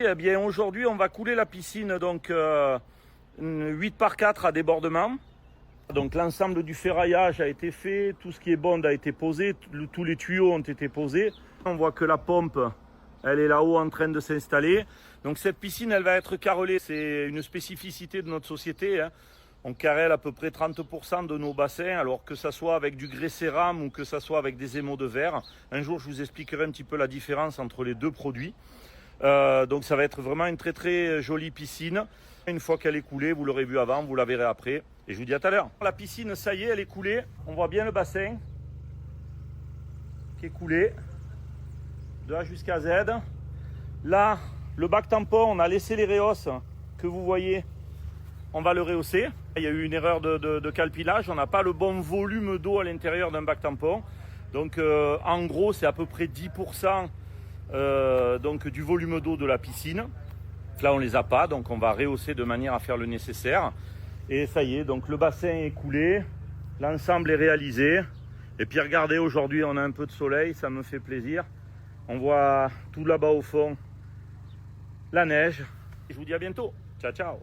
Eh bien, aujourd'hui, on va couler la piscine, donc 8 par 4 à débordement. Donc l'ensemble du ferraillage a été fait, tout ce qui est bond a été posé, tous les tuyaux ont été posés. On voit que la pompe, elle est là-haut en train de s'installer. Donc cette piscine, elle va être carrelée. C'est une spécificité de notre société, hein. On carrelle à peu près 30% de nos bassins, alors que ça soit avec du grès cérame ou que ça soit avec des émaux de verre. Un jour, je vous expliquerai un petit peu la différence entre les deux produits. Donc ça va être vraiment une très très jolie piscine. Une fois qu'elle est coulée, vous l'aurez vu avant, vous la verrez après. Et je vous dis à tout à l'heure. La piscine, ça y est, elle est coulée. On voit bien le bassin qui est coulé de A jusqu'à Z. Là, le bac tampon, on a laissé les réhausses que vous voyez. On va le rehausser. Il y a eu une erreur de calpilage. On n'a pas le bon volume d'eau à l'intérieur d'un bac tampon. Donc en gros, c'est à peu près 10% donc du volume d'eau de la piscine. Là, on les a pas, donc on va rehausser de manière à faire le nécessaire. Et ça y est, donc le bassin est coulé, l'ensemble est réalisé. Et puis regardez, aujourd'hui, on a un peu de soleil, ça me fait plaisir. On voit tout là-bas au fond la neige. Et je vous dis à bientôt. Ciao, ciao.